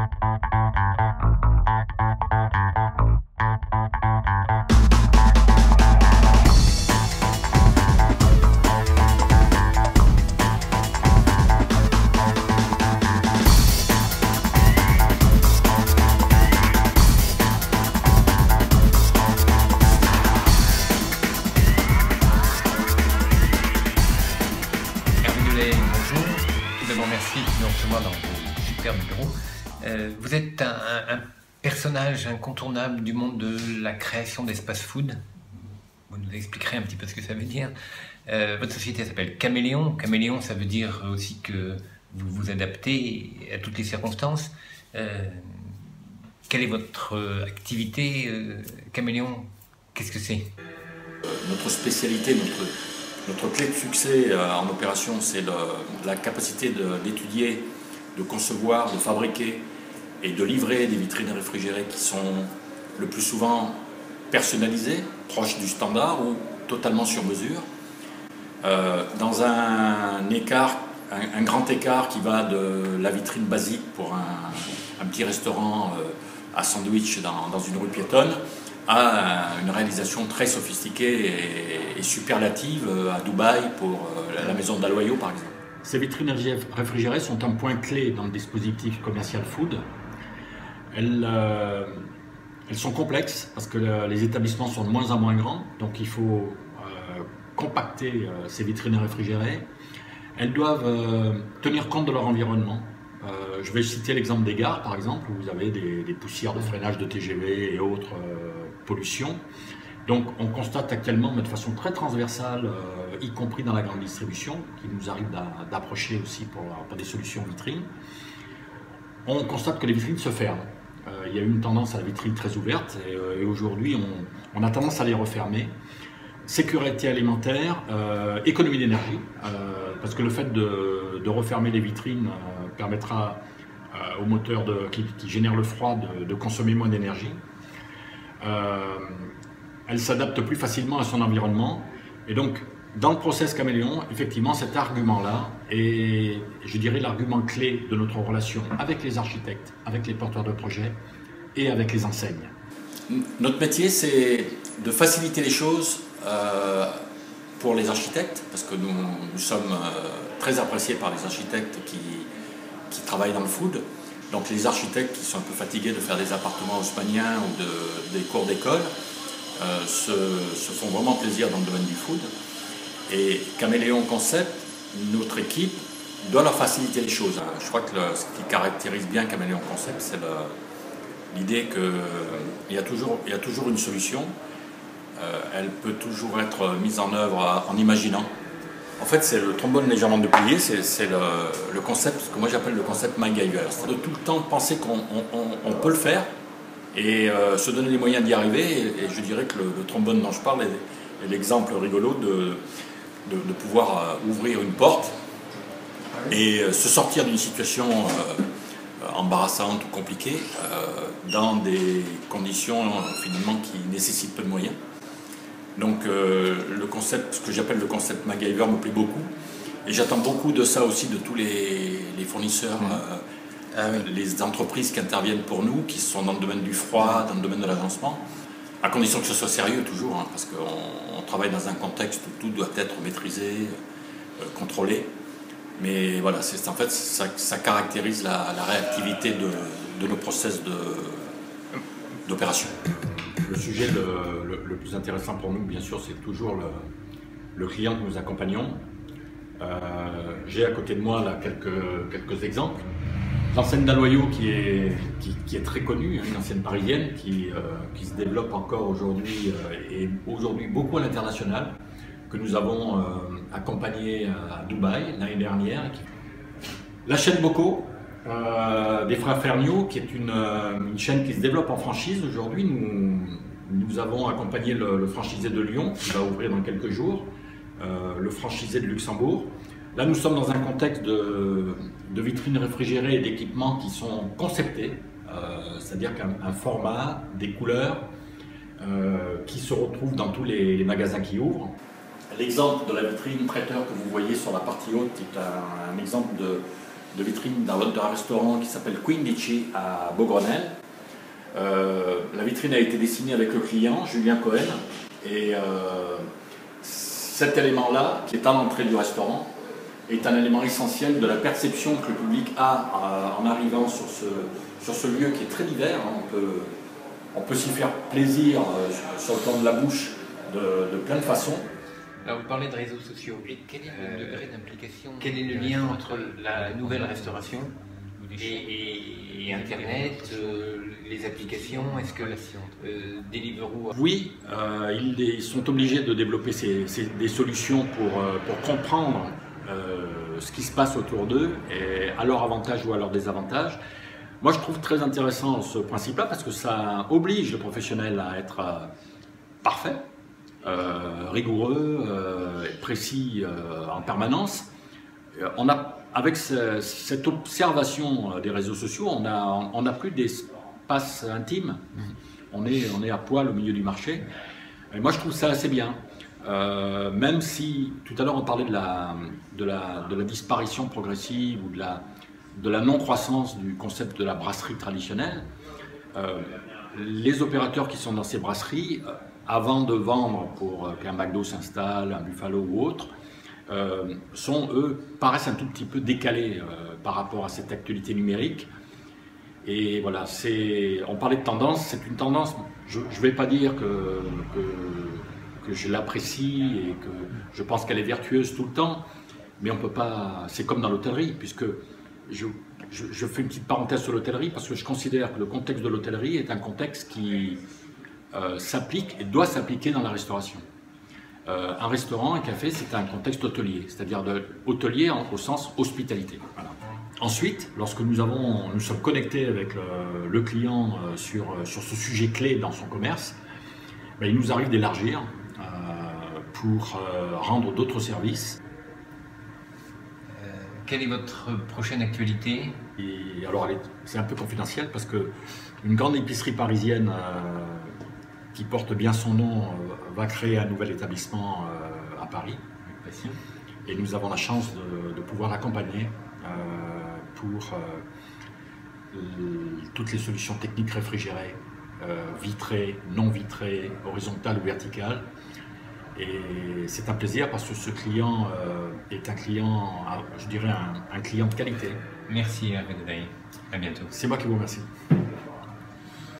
Bonjour, tout d'abord merci de nous recevoir dans vos superbes bureaux. Vous êtes un personnage incontournable du monde de la création d'espace food. Vous nous expliquerez un petit peu ce que ça veut dire. Votre société s'appelle Caméléon. Caméléon, ça veut dire aussi que vous vous adaptez à toutes les circonstances. Quelle est votre activité, Caméléon? Qu'est-ce que c'est? Notre spécialité, notre clé de succès en opération, c'est la capacité d'étudier, de concevoir, de fabriquer et de livrer des vitrines réfrigérées qui sont le plus souvent personnalisées, proches du standard ou totalement sur mesure, dans un grand écart qui va de la vitrine basique pour un petit restaurant à sandwich dans une rue piétonne à une réalisation très sophistiquée et superlative à Dubaï pour la maison d'Aloyau par exemple. Ces vitrines réfrigérées sont un point clé dans le dispositif commercial food. Elles sont complexes parce que les établissements sont de moins en moins grands, donc il faut compacter ces vitrines réfrigérées. Elles doivent tenir compte de leur environnement. Je vais citer l'exemple des gares par exemple, où vous avez des poussières de freinage de TGV et autres pollutions. Donc on constate actuellement, mais de façon très transversale, y compris dans la grande distribution, qui nous arrive d'approcher aussi pour des solutions vitrines, on constate que les vitrines se ferment. Il y a eu une tendance à la vitrine très ouverte et aujourd'hui on a tendance à les refermer. Sécurité alimentaire, économie d'énergie, parce que le fait de refermer les vitrines permettra au moteur qui génère le froid de consommer moins d'énergie. Elle s'adapte plus facilement à son environnement et donc dans le process Caméléon, effectivement cet argument-là est, je dirais, l'argument clé de notre relation avec les architectes, avec les porteurs de projets et avec les enseignes. Notre métier, c'est de faciliter les choses pour les architectes, parce que nous sommes très appréciés par les architectes qui travaillent dans le food. Donc les architectes qui sont un peu fatigués de faire des appartements haussmanniens ou des cours d'école se font vraiment plaisir dans le domaine du food. Et Caméléon Concept, notre équipe, doit leur faciliter les choses. Je crois que ce qui caractérise bien Caméléon Concept, c'est l'idée qu'il y a toujours une solution. Elle peut toujours être mise en œuvre en imaginant. En fait, c'est le trombone légèrement déplié, c'est le concept, ce que moi j'appelle le concept MacGyver. C'est de tout le temps penser qu'on peut le faire et se donner les moyens d'y arriver. Et je dirais que le trombone dont je parle est l'exemple rigolo de pouvoir ouvrir une porte et se sortir d'une situation embarrassante ou compliquée dans des conditions finalement qui nécessitent peu de moyens. Donc le concept, ce que j'appelle le concept MacGyver me plaît beaucoup et j'attends beaucoup de ça aussi de tous les fournisseurs, les entreprises qui interviennent pour nous, qui sont dans le domaine du froid, dans le domaine de l'agencement, à condition que ce soit sérieux toujours, parce qu'on travaille dans un contexte où tout doit être maîtrisé, contrôlé. Mais voilà, en fait, ça caractérise la réactivité de nos process d'opération. Le sujet le plus intéressant pour nous, bien sûr, c'est toujours le client que nous accompagnons. J'ai à côté de moi là, quelques exemples. L'enseigne d'Aloyau qui est très connue, une enseigne parisienne qui se développe encore aujourd'hui et aujourd'hui beaucoup à l'international, que nous avons accompagné à Dubaï l'année dernière. La chaîne Bocaux des frères Ferniaud, qui est une chaîne qui se développe en franchise aujourd'hui. Nous avons accompagné le franchisé de Lyon qui va ouvrir dans quelques jours, le franchisé de Luxembourg. Là, nous sommes dans un contexte de vitrines réfrigérées et d'équipements qui sont conceptés, c'est-à-dire qu'un format, des couleurs qui se retrouvent dans tous les magasins qui ouvrent. L'exemple de la vitrine traiteur que vous voyez sur la partie haute est un exemple de vitrine d'un restaurant qui s'appelle Quindici à Beaugrenelle. La vitrine a été dessinée avec le client, Julien Cohen, et cet élément-là, qui est à l'entrée du restaurant, est un élément essentiel de la perception que le public a en arrivant sur ce lieu qui est très divers. On peut s'y faire plaisir sur le plan de la bouche de plein de façons. Alors vous parlez de réseaux sociaux. Et quel est le degré d'implication? Quel est le lien entre la nouvelle restauration et Internet, les applications? Est-ce que Deliveroo... Oui, ils sont obligés de développer des solutions pour comprendre ce qui se passe autour d'eux, et à leur avantage ou à leur désavantage. Moi, je trouve très intéressant ce principe-là parce que ça oblige le professionnel à être parfait, rigoureux, précis en permanence. Avec cette observation des réseaux sociaux, on n'a plus d'espace intime. On est à poil au milieu du marché. Et moi, je trouve ça assez bien. Même si tout à l'heure on parlait de la disparition progressive ou de la non-croissance du concept de la brasserie traditionnelle, les opérateurs qui sont dans ces brasseries, avant de vendre pour qu'un McDo s'installe, un Buffalo ou autre, paraissent un tout petit peu décalés par rapport à cette actualité numérique. Et voilà, on parlait de tendance, c'est une tendance, je ne vais pas dire que je l'apprécie et que je pense qu'elle est vertueuse tout le temps, mais on peut pas. C'est comme dans l'hôtellerie, puisque je fais une petite parenthèse sur l'hôtellerie parce que je considère que le contexte de l'hôtellerie est un contexte qui s'applique et doit s'appliquer dans la restauration. Un restaurant, un café, c'est un contexte hôtelier, c'est-à-dire hôtelier au sens hospitalité. Voilà. Ensuite, lorsque nous sommes connectés avec le client sur ce sujet clé dans son commerce, ben, il nous arrive d'élargir pour rendre d'autres services. Quelle est votre prochaine actualité? Et alors, c'est un peu confidentiel parce qu'une grande épicerie parisienne qui porte bien son nom va créer un nouvel établissement à Paris. Et nous avons la chance de pouvoir l'accompagner pour toutes les solutions techniques réfrigérées, vitrées, non vitrées, horizontales ou verticales. Et c'est un plaisir parce que ce client est un client, je dirais un client de qualité. Merci Hervé Dedaye. À bientôt. C'est moi qui vous remercie.